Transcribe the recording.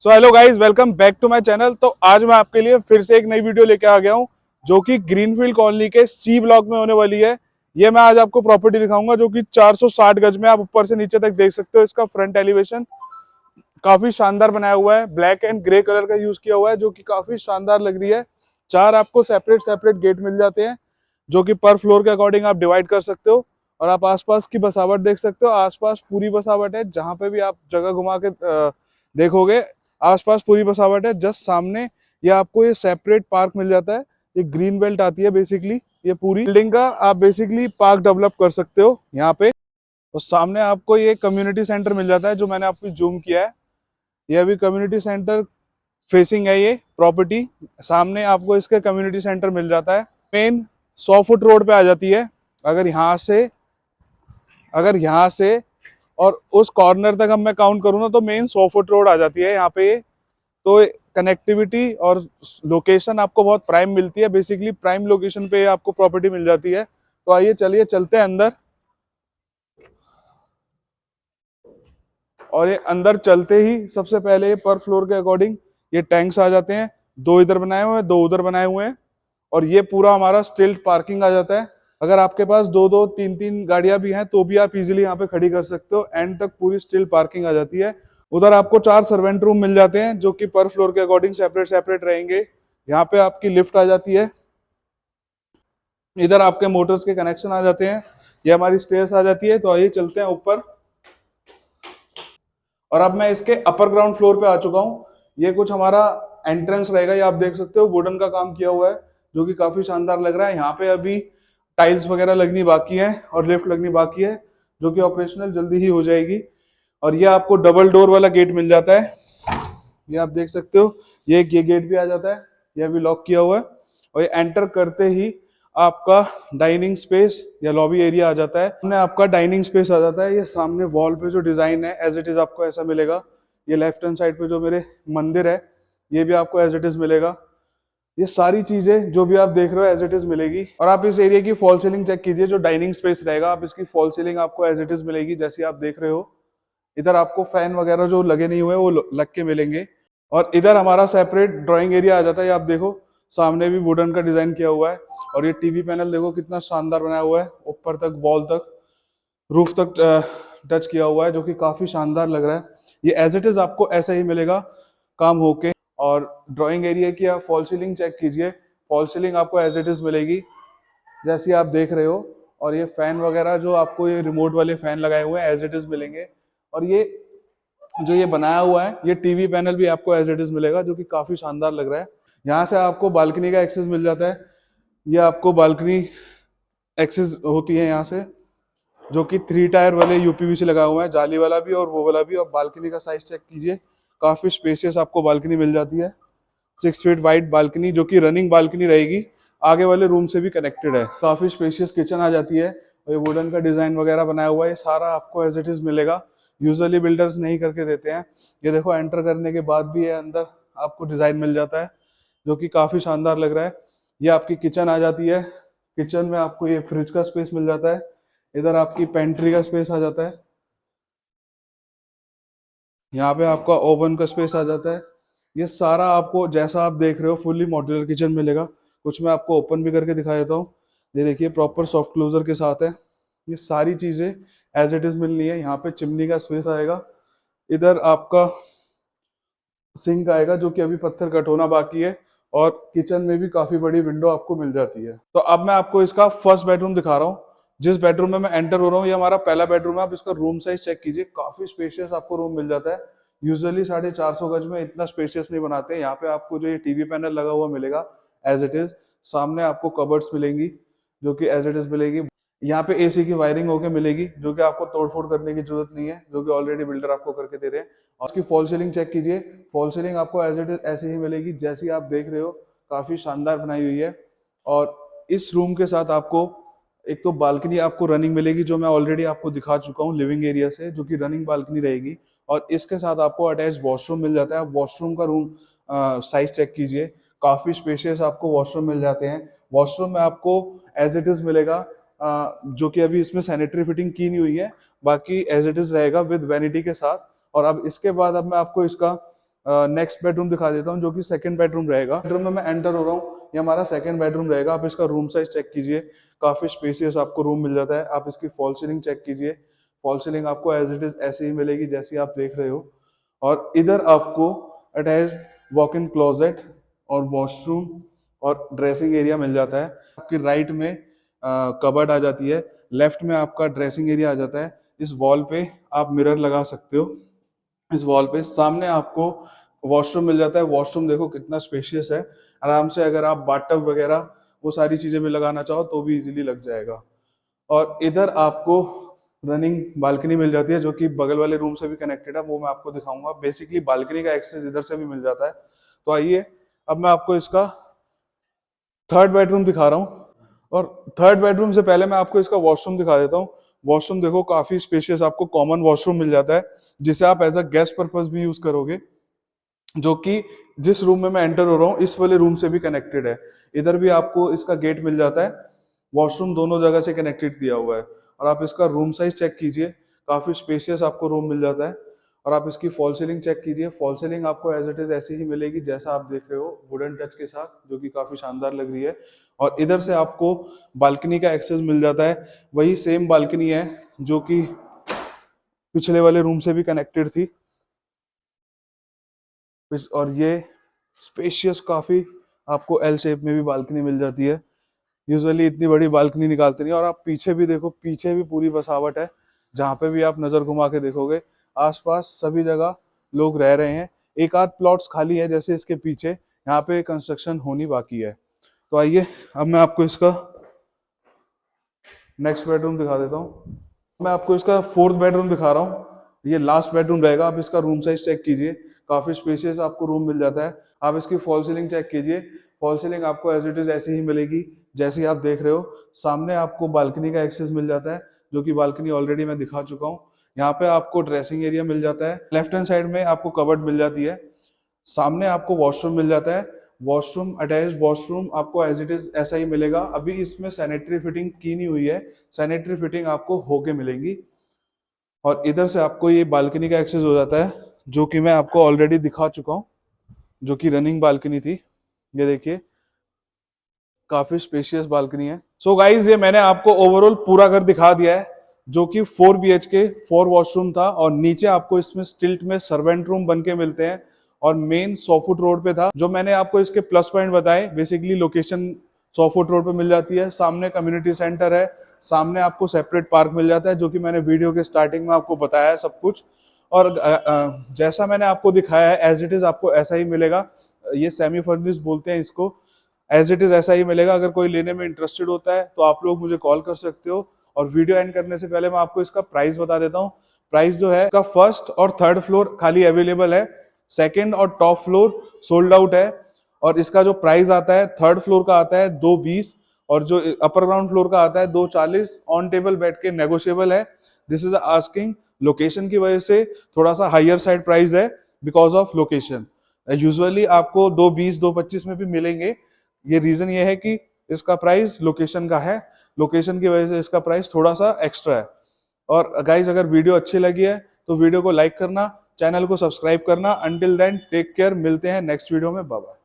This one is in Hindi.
So hello guys, welcome back to my channel. तो आज मैं आपके लिए फिर से एक नई वीडियो लेके आ गया हूँ जो कि ग्रीनफील्ड कॉलोनी के सी ब्लॉक में होने वाली है। ये मैं आज आपको प्रॉपर्टी दिखाऊंगा जो कि 460 गज में, आप ऊपर से नीचे तक देख सकते हो। इसका फ्रंट एलिवेशन काफी शानदार बनाया हुआ है, ब्लैक एंड ग्रे कलर का यूज किया हुआ है जो कि काफी शानदार लग रही है। चार आपको सेपरेट सेपरेट गेट मिल जाते हैं जो कि पर फ्लोर के अकॉर्डिंग आप डिवाइड कर सकते हो। और आप आसपास की बसावट देख सकते हो, आसपास पूरी बसावट है। जहां पे भी आप जगह घुमा के देखोगे, आसपास पूरी बसावट है। जस्ट सामने ये आपको ये सेपरेट पार्क मिल जाता है। ये ग्रीन बेल्ट आती है बेसिकली। ये पूरी बिल्डिंग का आप बेसिकली पार्क डेवलप कर सकते हो यहाँ पे। और सामने आपको ये कम्युनिटी सेंटर मिल जाता है जो मैंने आपको जूम किया है। ये अभी कम्युनिटी सेंटर फेसिंग है ये प्रॉपर्टी। सामने आपको इसके कम्युनिटी सेंटर मिल जाता है। मेन 100 फुट रोड पे आ जाती है। अगर यहाँ से और उस कॉर्नर तक हम मैं काउंट करूँ ना, तो मेन 100 फुट रोड आ जाती है यहाँ पे। तो कनेक्टिविटी और लोकेशन आपको बहुत प्राइम मिलती है। बेसिकली प्राइम लोकेशन पे आपको प्रॉपर्टी मिल जाती है। तो आइए चलिए चलते हैं अंदर। और ये अंदर चलते ही सबसे पहले पर फ्लोर के अकॉर्डिंग ये टैंक्स आ जाते हैं। दो इधर बनाए हुए हैं, दो उधर बनाए हुए हैं। और ये पूरा हमारा स्टिल्ट पार्किंग आ जाता है। अगर आपके पास दो दो तीन तीन गाड़ियां भी हैं तो भी आप इजीली यहाँ पे खड़ी कर सकते हो। एंड तक पूरी स्टिल्ट पार्किंग आ जाती है। उधर आपको 4 सर्वेंट रूम मिल जाते हैं जो कि पर फ्लोर के अकॉर्डिंग सेपरेट सेपरेट रहेंगे। यहाँ पे आपकी लिफ्ट आ जाती है। इधर आपके मोटर्स के कनेक्शन आ जाते हैं। ये हमारी स्टेयर्स आ जाती है। तो आइए चलते हैं ऊपर। और अब मैं इसके अपर ग्राउंड फ्लोर पे आ चुका हूँ। ये कुछ हमारा एंट्रेंस रहेगा। ये आप देख सकते हो वुडन का काम किया हुआ है जो कि काफी शानदार लग रहा है। यहाँ पे अभी टाइल्स वगैरह लगनी बाकी है और लिफ्ट लगनी बाकी है जो कि ऑपरेशनल जल्दी ही हो जाएगी। और ये आपको डबल डोर वाला गेट मिल जाता है। ये आप देख सकते हो, ये गेट भी आ जाता है। ये अभी लॉक किया हुआ है। और ये एंटर करते ही आपका डाइनिंग स्पेस या लॉबी एरिया आ जाता है। सामने आपका डाइनिंग स्पेस आ जाता है। ये सामने वॉल पे जो डिजाइन है एज इट इज आपको ऐसा मिलेगा। ये लेफ्ट हैंड साइड पे जो मेरे मंदिर है ये भी आपको एज इट इज मिलेगा। ये सारी चीजें जो भी आप देख रहे हो एज इट इज मिलेगी। और आप इस एरिया की फॉल सीलिंग चेक कीजिए। जो डाइनिंग स्पेस रहेगा, आप इसकी फॉल सीलिंग आपको एज इट इज मिलेगी जैसी आप देख रहे हो। इधर आपको फैन वगैरह जो लगे नहीं हुए वो लग के मिलेंगे। और इधर हमारा सेपरेट ड्राइंग एरिया आ जाता है। आप देखो सामने भी वुडन का डिजाइन किया हुआ है। और ये टीवी पैनल देखो कितना शानदार बनाया हुआ है, ऊपर तक वॉल तक रूफ तक टच किया हुआ है जो कि काफी शानदार लग रहा है। ये एज इट इज आपको ऐसा ही मिलेगा काम होके। और ड्राइंग एरिया की आप फॉल सीलिंग चेक कीजिए। फॉल सीलिंग आपको एज इट इज मिलेगी जैसी आप देख रहे हो। और ये फैन वगैरह जो आपको ये रिमोट वाले फैन लगाए हुए हैं एज इट इज मिलेंगे। और ये जो ये बनाया हुआ है ये टीवी पैनल भी आपको एज इट इज मिलेगा जो कि काफी शानदार लग रहा है। यहाँ से आपको बालकनी का एक्सेस मिल जाता है। ये आपको बालकनी एक्सेस होती है यहाँ से, जो कि 3 टायर वाले यूपीवीसी लगा हुआ है, जाली वाला भी और वो वाला भी। और बालकनी का साइज चेक कीजिए, काफी स्पेसियस आपको बालकनी मिल जाती है। 6 फीट वाइड बालकनी जो कि रनिंग बालकनी रहेगी, आगे वाले रूम से भी कनेक्टेड है। काफी स्पेशियस किचन आ जाती है। और ये वुडन का डिजाइन वगैरह बनाया हुआ है, ये सारा आपको एज इट इज मिलेगा। यूजुअली बिल्डर्स नहीं करके देते हैं। ये देखो एंटर करने के बाद भी ये अंदर आपको डिजाइन मिल जाता है जो कि काफी शानदार लग रहा है। ये आपकी किचन आ जाती है। किचन में आपको ये फ्रिज का स्पेस मिल जाता है। इधर आपकी पेंट्री का स्पेस आ जाता है। यहाँ पे आपका ओवन का स्पेस आ जाता है। ये सारा आपको जैसा आप देख रहे हो फुल्ली मॉड्यूलर किचन मिलेगा। कुछ मैं आपको ओपन भी करके दिखा देता हूँ। ये देखिए प्रॉपर सॉफ्ट क्लोजर के साथ है। ये सारी चीजें एज इट इज मिलनी है। यहाँ पे चिमनी का स्पेस आएगा। इधर आपका सिंक आएगा जो कि अभी पत्थर कट होना बाकी है। और किचन में भी काफी बड़ी विंडो आपको मिल जाती है। तो अब मैं आपको इसका फर्स्ट बेडरूम दिखा रहा हूँ। जिस बेडरूम में मैं एंटर हो रहा हूँ ये हमारा पहला बेडरूम है। आप इसका रूम साइज चेक कीजिए, काफी स्पेशियस आपको रूम मिल जाता है। यूजुअली 450 गज में इतना स्पेशियस नहीं बनाते। यहाँ पे आपको जो ये टीवी पैनल लगा हुआ मिलेगा एज इट इज। सामने आपको कबर्ड्स मिलेंगी जो कि एज इट इज मिलेगी। यहाँ पे एसी की वायरिंग होके मिलेगी जो कि आपको तोड़फोड़ करने की जरूरत नहीं है, जो कि ऑलरेडी बिल्डर आपको करके दे रहे हैं। और उसकी फॉल सीलिंग चेक कीजिए। फॉल सीलिंग आपको एज इट इज ऐसे ही मिलेगी जैसी आप देख रहे हो, काफी शानदार बनाई हुई है। और इस रूम के साथ आपको एक तो बालकनी आपको रनिंग मिलेगी जो मैं ऑलरेडी आपको दिखा चुका हूँ लिविंग एरिया से, जो कि रनिंग बालकनी रहेगी। और इसके साथ आपको अटैच वॉशरूम मिल जाता है। वॉशरूम का रूम साइज चेक कीजिए, काफी स्पेशियस आपको वॉशरूम मिल जाते हैं। वॉशरूम में आपको एज इट इज मिलेगा, जो कि अभी इसमें सैनिटरी फिटिंग की नहीं हुई है, बाकी एज इट इज रहेगा विद वैनिटी के साथ। और अब इसके बाद अब मैं आपको इसका नेक्स्ट बेडरूम दिखा देता हूँ, जो कि सेकंड बेडरूम रहेगा। बेडरूम में मैं एंटर हो रहा हूँ, ये हमारा सेकंड बेडरूम रहेगा। आप इसका रूम साइज चेक कीजिए, काफी स्पेसियस आपको रूम मिल जाता है। आप इसकी फॉल सीलिंग चेक कीजिए, फॉल सीलिंग आपको एज इट इज ऐसे ही मिलेगी जैसी आप देख रहे हो। और इधर आपको अटैच वॉक इन क्लोजेट और वॉशरूम और ड्रेसिंग एरिया मिल जाता है। आपकी राइट में कबर्ड आ जाती है, लेफ्ट में आपका ड्रेसिंग एरिया आ जाता है। इस वॉल पे आप मिरर लगा सकते हो। इस वॉल पे सामने आपको वॉशरूम मिल जाता है। वॉशरूम देखो कितना स्पेशियस है, आराम से अगर आप बाथटब वगैरह वो सारी चीजें भी लगाना चाहो तो भी इजीली लग जाएगा। और इधर आपको रनिंग बालकनी मिल जाती है, जो कि बगल वाले रूम से भी कनेक्टेड है, वो मैं आपको दिखाऊंगा। बेसिकली बालकनी का एक्सेस इधर से भी मिल जाता है। तो आइए अब मैं आपको इसका थर्ड बेडरूम दिखा रहा हूँ। और थर्ड बेडरूम से पहले मैं आपको इसका वॉशरूम दिखा देता हूँ। वॉशरूम देखो काफी स्पेशियस आपको कॉमन वॉशरूम मिल जाता है, जिसे आप एज अ गेस्ट पर्पज भी यूज करोगे, जो कि जिस रूम में मैं एंटर हो रहा हूँ इस वाले रूम से भी कनेक्टेड है। इधर भी आपको इसका गेट मिल जाता है, वॉशरूम दोनों जगह से कनेक्टेड दिया हुआ है। और आप इसका रूम साइज चेक कीजिए, काफी स्पेशियस आपको रूम मिल जाता है। और आप इसकी फॉल सीलिंग चेक कीजिए, फॉल सीलिंग आपको एज इट इज ऐसी ही मिलेगी जैसा आप देख रहे हो, वुडन टच के साथ, जो कि काफी शानदार लग रही है। और इधर से आपको बालकनी का एक्सेस मिल जाता है, वही सेम बालकनी है जो कि पिछले वाले रूम से भी कनेक्टेड थी। और ये स्पेशियस काफी आपको एल शेप में भी बालकनी मिल जाती है। यूजुअली इतनी बड़ी बालकनी निकालते नहीं। और आप पीछे भी देखो, पीछे भी पूरी बसावट है, जहाँ पे भी आप नजर घुमा के देखोगे आसपास सभी जगह लोग रह रहे हैं। एक आध प्लॉट्स खाली है जैसे इसके पीछे, यहाँ पे कंस्ट्रक्शन होनी बाकी है। तो आइए अब मैं आपको इसका नेक्स्ट बेडरूम दिखा देता हूँ। मैं आपको इसका फोर्थ बेडरूम दिखा रहा हूँ, ये लास्ट बेडरूम रहेगा। आप इसका रूम साइज चेक कीजिए, काफी स्पेशियस आपको रूम मिल जाता है। आप इसकी फॉल सीलिंग चेक कीजिए, फॉल सीलिंग आपको एज इट इज ऐसी ही मिलेगी जैसी आप देख रहे हो। सामने आपको बालकनी का एक्सेस मिल जाता है, जो कि बालकनी ऑलरेडी मैं दिखा चुका हूँ। यहाँ पे आपको ड्रेसिंग एरिया मिल जाता है, लेफ्ट हैंड साइड में आपको कबर्ड मिल जाती है, सामने आपको वॉशरूम मिल जाता है। वॉशरूम अटैच वॉशरूम आपको एज इट इज ऐसा ही मिलेगा। अभी इसमें सैनिटरी फिटिंग की नहीं हुई है, सैनिटरी फिटिंग आपको होके मिलेगी। और इधर से आपको ये बालकनी का एक्सेस हो जाता है, जो कि मैं आपको ऑलरेडी दिखा चुका हूँ, जो कि रनिंग बालकनी थी। ये देखिए काफी स्पेशियस बालकनी है। सो गाइज ये मैंने आपको ओवरऑल पूरा घर दिखा दिया है, जो कि 4 BHK 4 वॉशरूम था। और नीचे आपको इसमें स्टिल्ट में सर्वेंट रूम बन के मिलते हैं। और मेन 100 फुट रोड पे था। जो मैंने आपको इसके प्लस पॉइंट बताए, बेसिकली लोकेशन 100 फुट रोड पे मिल जाती है, सामने कम्युनिटी सेंटर है, सामने आपको सेपरेट पार्क मिल जाता है, जो कि मैंने वीडियो के स्टार्टिंग में आपको बताया है सब कुछ। और जैसा मैंने आपको दिखाया है एज इट इज आपको ऐसा ही मिलेगा। ये सेमी फर्निश्ड बोलते हैं इसको, एज इट इज ऐसा ही मिलेगा। अगर कोई लेने में इंटरेस्टेड होता है तो आप लोग मुझे कॉल कर सकते हो। और वीडियो एंड करने से पहले मैं आपको इसका प्राइस बता देता हूँ। प्राइस जो है, इसका फर्स्ट और थर्ड फ्लोर खाली अवेलेबल है, सेकंड और टॉप फ्लोर सोल्ड आउट है। और इसका जो प्राइस आता है, थर्ड फ्लोर का आता है 220, और जो अपर ग्राउंड फ्लोर का आता है 240। ऑन टेबल बैठ के नेगोशिएबल है। दिस इज आस्किंग, लोकेशन की वजह से थोड़ा सा हायर साइड प्राइस है, बिकॉज ऑफ लोकेशन। यूजुअली आपको 220 225 में भी मिलेंगे। ये रीजन ये है कि इसका प्राइस लोकेशन का है, लोकेशन की वजह से इसका प्राइस थोड़ा सा एक्स्ट्रा है। और गाइज अगर वीडियो अच्छी लगी है तो वीडियो को लाइक करना, चैनल को सब्सक्राइब करना। अंटिल देन टेक केयर, मिलते हैं नेक्स्ट वीडियो में, बाय बाय।